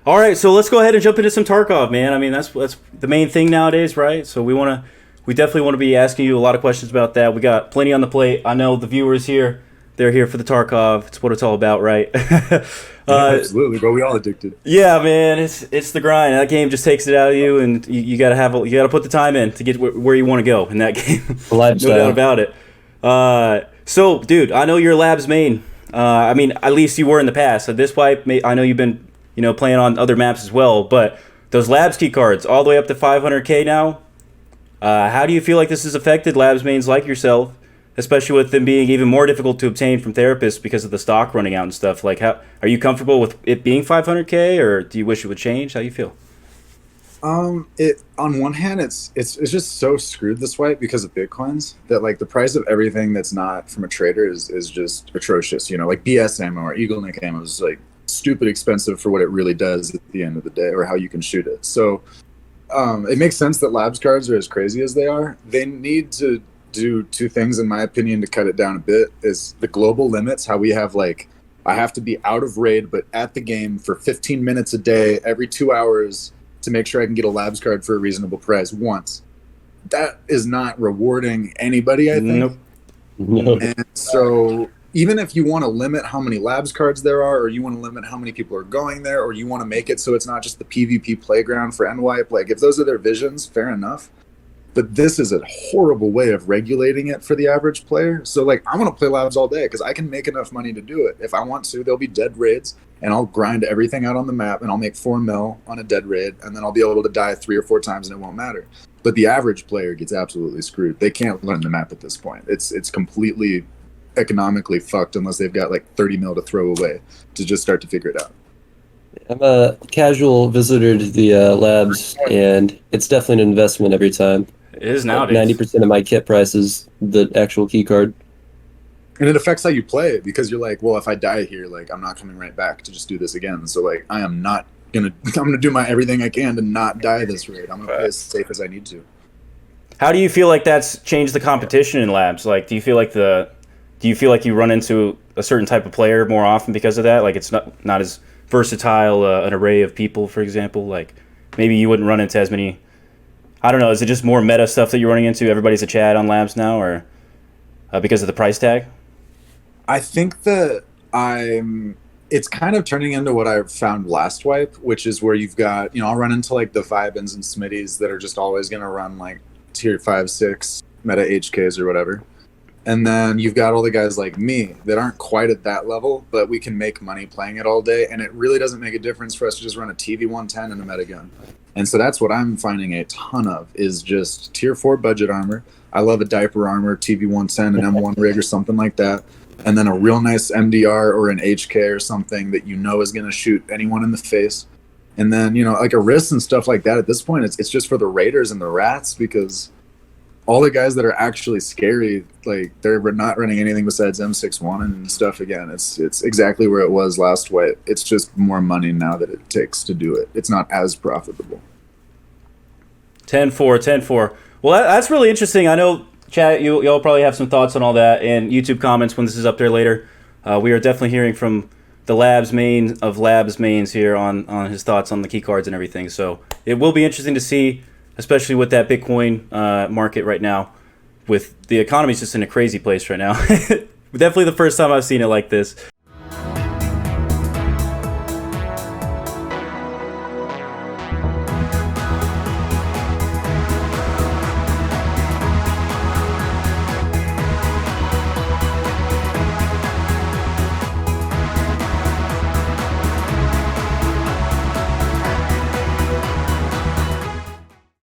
All right, so let's go ahead and jump into some Tarkov, man. I mean, that's the main thing nowadays, right? So we definitely want to be asking you a lot of questions about that. We got plenty on the plate. I know the viewers here, they're here for the Tarkov. It's what it's all about, right? Absolutely, bro. We all addicted. Yeah, man, it's the grind. That game just takes it out of you, and you gotta put the time in to get where you want to go in that game. No doubt Lifestyle. about it. So, dude, I know you're Labs main. I mean, at least you were in the past. So this wipe, I know you've been playing on other maps as well. But those Labs key cards, all the way up to 500K now. How do you feel like this has affected Labs mains like yourself, especially with them being even more difficult to obtain from therapists because of the stock running out and stuff? Like, how are you comfortable with it being 500K, or do you wish it would change? How do you feel? It on one hand, it's just so screwed this way because of Bitcoins that like the price of everything that's not from a trader is just atrocious. Like BS ammo or Eagle Nick ammo is like stupid expensive for what it really does at the end of the day, or how you can shoot it. So it makes sense that Labs cards are as crazy as they are. They need to do two things, in my opinion, to cut it down a bit. Is the global limits, how we have like I have to be out of raid but at the game for 15 minutes a day every 2 hours to make sure I can get a Labs card for a reasonable price once. That is not rewarding anybody, I think. Nope. And so even if you want to limit how many Labs cards there are, or you want to limit how many people are going there, or you want to make it so it's not just the PvP playground for NWipe, like if those are their visions, fair enough. But this is a horrible way of regulating it for the average player. So like I want to play Labs all day because I can make enough money to do it. If I want to, there'll be dead raids and I'll grind everything out on the map and I'll make 4 mil on a dead raid, and then I'll be able to die 3 or 4 times and it won't matter. But the average player gets absolutely screwed. They can't learn the map at this point. It's completely economically fucked unless they've got like 30 mil to throw away to just start to figure it out. I'm a casual visitor to the labs, and it's definitely an investment every time. It is Like nowadays. 90% of my kit price is the actual key card. And it affects how you play it because you're like, well, if I die here, like I'm not coming right back to just do this again. So like I'm gonna do my everything I can to not die this raid. I'm gonna play as safe as I need to. How do you feel like that's changed the competition in Labs? Like, do you feel like you run into a certain type of player more often because of that? Like, it's not as versatile an array of people, for example. Like, maybe you wouldn't run into as many. I don't know. Is it just more meta stuff that you're running into? Everybody's a Chad on Labs now, or because of the price tag? I think that it's kind of turning into what I found last wipe, which is where you've got, I'll run into like the Vibins and Smitties that are just always going to run like tier 5, 6 meta HKs or whatever. And then you've got all the guys like me that aren't quite at that level, but we can make money playing it all day. And it really doesn't make a difference for us to just run a TV-110 and a meta gun. And so that's what I'm finding a ton of is just tier 4 budget armor. I love a diaper armor, TV-110, an M1 rig or something like that. And then a real nice MDR or an HK or something that is going to shoot anyone in the face. And then, like a wrist and stuff like that. At this point, it's just for the raiders and the rats, because all the guys that are actually scary, like they're not running anything besides M61 and stuff. Again, it's exactly where it was last wipe. It's just more money now that it takes to do it. It's not as profitable. 10-4, 10-4. Well, that's really interesting. I know, chat, y'all probably have some thoughts on all that in YouTube comments when this is up there later. We are definitely hearing from the Labs main of Labs mains here on his thoughts on the key cards and everything. So it will be interesting to see, especially with that Bitcoin market right now. With the economy's just in a crazy place right now. Definitely the first time I've seen it like this.